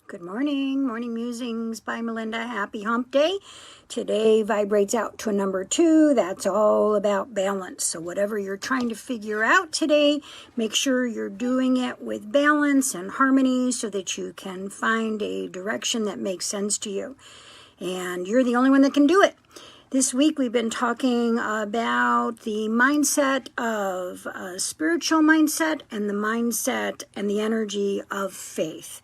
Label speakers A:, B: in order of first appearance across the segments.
A: Good morning. Morning Musings by Melinda. Happy Hump Day. Today vibrates out to a number 2. That's all about balance. So whatever you're trying to figure out today, make sure you're doing it with balance and harmony so that you can find a direction that makes sense to you. And you're the only one that can do it. This week we've been talking about the mindset of spiritual mindset and the mindset and the energy of faith.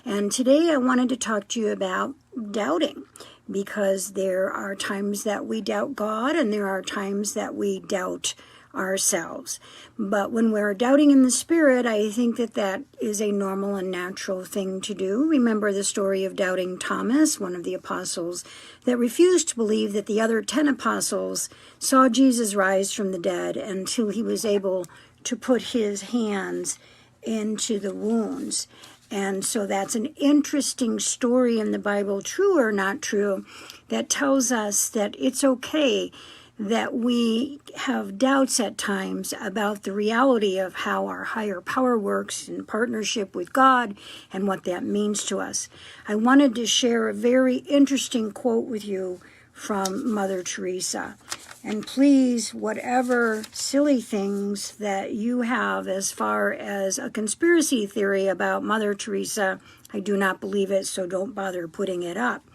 A: And today I wanted to talk to you about doubting, because there are times that we doubt God and there are times that we doubt ourselves. But when we're doubting in the spirit, I think that is a normal and natural thing to do. Remember the story of doubting Thomas, one of the apostles that refused to believe that the other 10 apostles saw Jesus rise from the dead until he was able to put his hands into the wounds. And so that's an interesting story in the Bible, true or not true, that tells us that it's okay that we have doubts at times about the reality of how our higher power works in partnership with God and what that means to us. I wanted to share a very interesting quote with you from Mother Teresa. And please, whatever silly things that you have as far as a conspiracy theory about Mother Teresa, I do not believe it, so don't bother putting it up.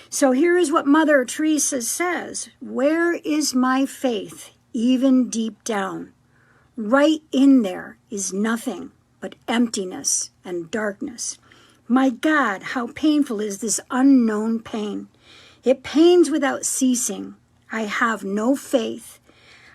A: So here is what Mother Teresa says. Where is my faith, even deep down? Right in there is nothing but emptiness and darkness. My God, how painful is this unknown pain. It pains without ceasing. I have no faith.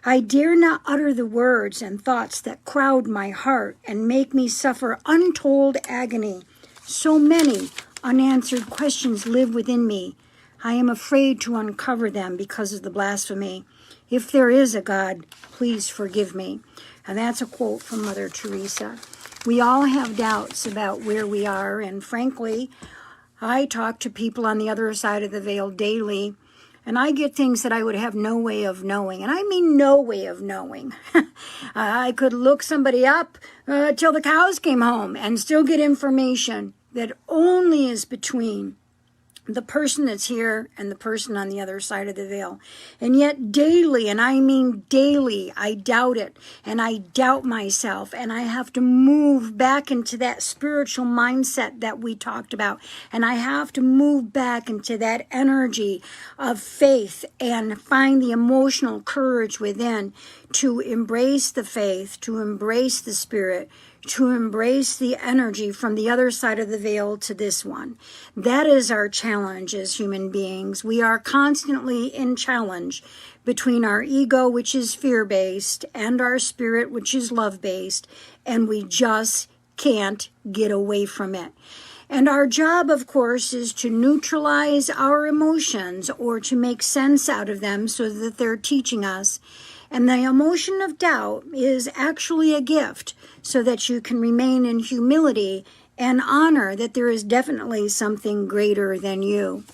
A: I dare not utter the words and thoughts that crowd my heart and make me suffer untold agony. So many unanswered questions live within me. I am afraid to uncover them because of the blasphemy. If there is a God, please forgive me. And that's a quote from Mother Teresa. We all have doubts about where we are, and frankly, I talk to people on the other side of the veil daily, and I get things that I would have no way of knowing. And I mean no way of knowing. I could look somebody up till the cows came home and still get information that only is between the person that's here and the person on the other side of the veil. And yet daily, and I mean daily, I doubt it, and I doubt myself, and I have to move back into that spiritual mindset that we talked about, and I have to move back into that energy of faith and find the emotional courage within to embrace the faith, to embrace the spirit, to embrace the energy from the other side of the veil to this one. That is our challenge as human beings. We are constantly in challenge between our ego, which is fear-based, and our spirit, which is love-based, and we just can't get away from it. And our job, of course, is to neutralize our emotions or to make sense out of them so that they're teaching us. And the emotion of doubt is actually a gift so that you can remain in humility and honor that there is definitely something greater than you.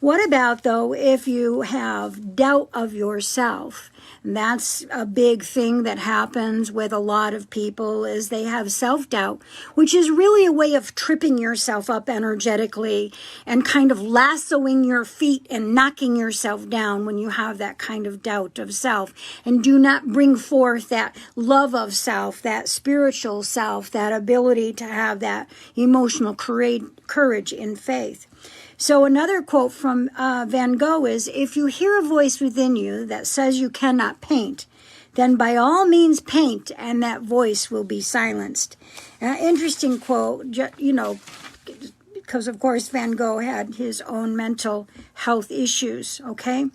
A: What about, though, if you have doubt of yourself? That's a big thing that happens with a lot of people is they have self-doubt, which is really a way of tripping yourself up energetically and kind of lassoing your feet and knocking yourself down when you have that kind of doubt of self. And do not bring forth that love of self, that spiritual self, that ability to have that emotional courage in faith. So another quote from Van Gogh is, if you hear a voice within you that says you cannot paint, then by all means paint, and that voice will be silenced. Interesting quote, because of course Van Gogh had his own mental health issues, okay?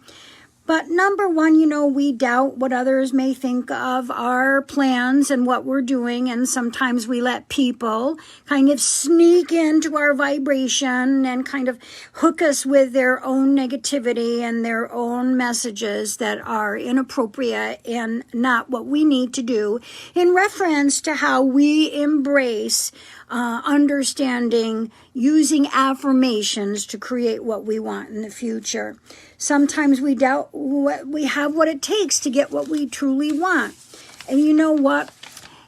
A: But number one, we doubt what others may think of our plans and what we're doing. And sometimes we let people kind of sneak into our vibration and kind of hook us with their own negativity and their own messages that are inappropriate and not what we need to do in reference to how we embrace understanding, using affirmations to create what we want in the future. Sometimes we doubt we have what it takes to get what we truly want. And you know what?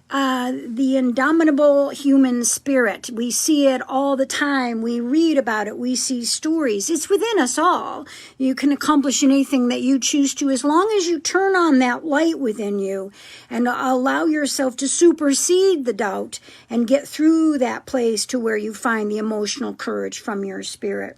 A: the indomitable human spirit. We see it all the time. We read about it. We see stories. It's within us all. You can accomplish anything that you choose to as long as you turn on that light within you and allow yourself to supersede the doubt and get through that place to where you find the emotional courage from your spirit.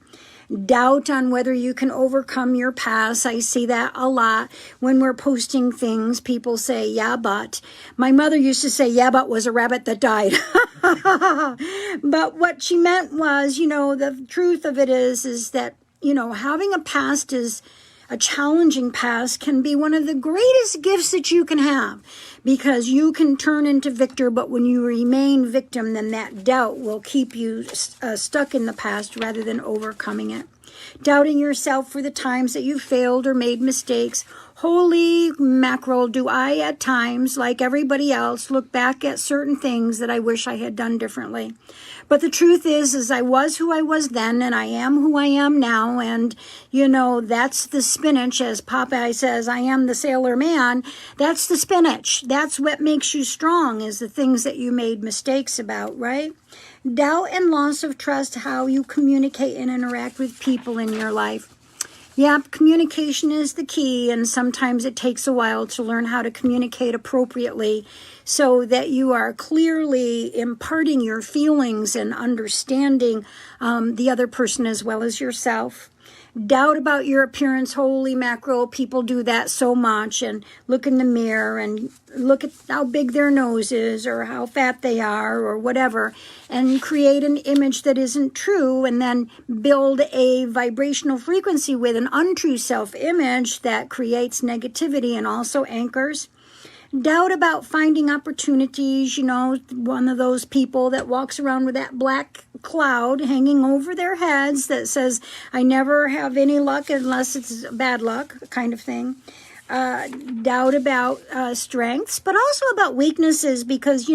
A: Doubt on whether you can overcome your past. I see that a lot when we're posting things. People say, yeah, but. My mother used to say, yeah, but was a rabbit that died. But what she meant was, the truth of it is that, having a past is a challenging past can be one of the greatest gifts that you can have, because you can turn into victor, but when you remain victim, then that doubt will keep you stuck in the past rather than overcoming it. Doubting yourself for the times that you failed or made mistakes. Holy mackerel, do I at times, like everybody else, look back at certain things that I wish I had done differently. But the truth is I was who I was then, and I am who I am now, and, that's the spinach, as Popeye says, I am the sailor man. That's the spinach. That's what makes you strong, is the things that you made mistakes about, right? Doubt and loss of trust, how you communicate and interact with people in your life. Yep, communication is the key, and sometimes it takes a while to learn how to communicate appropriately so that you are clearly imparting your feelings and understanding the other person as well as yourself. Doubt about your appearance. Holy mackerel, people do that so much, and look in the mirror and look at how big their nose is or how fat they are or whatever, and create an image that isn't true, and then build a vibrational frequency with an untrue self-image that creates negativity and also anchors. Doubt about finding opportunities, one of those people that walks around with that black cloud hanging over their heads that says, I never have any luck unless it's bad luck, kind of thing. Doubt about strengths, but also about weaknesses, because,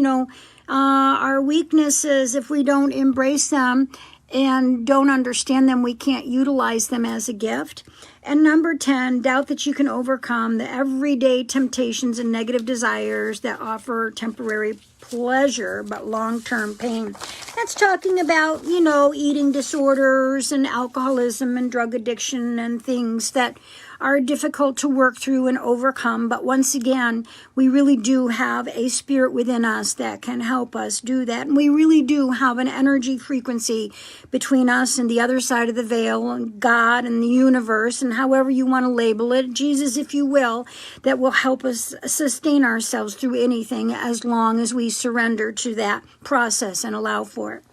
A: our weaknesses, if we don't embrace them and don't understand them, we can't utilize them as a gift. And number 10, doubt that you can overcome the everyday temptations and negative desires that offer temporary pleasure but long-term pain. That's talking about, eating disorders and alcoholism and drug addiction and things that are difficult to work through and overcome. But once again, we really do have a spirit within us that can help us do that. And we really do have an energy frequency between us and the other side of the veil, and God and the universe, and however you want to label it, Jesus, if you will, that will help us sustain ourselves through anything as long as we surrender to that process and allow for it.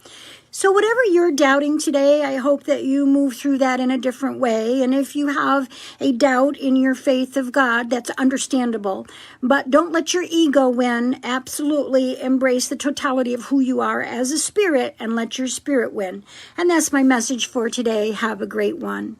A: So whatever you're doubting today, I hope that you move through that in a different way. And if you have a doubt in your faith of God, that's understandable. But don't let your ego win. Absolutely embrace the totality of who you are as a spirit and let your spirit win. And that's my message for today. Have a great one.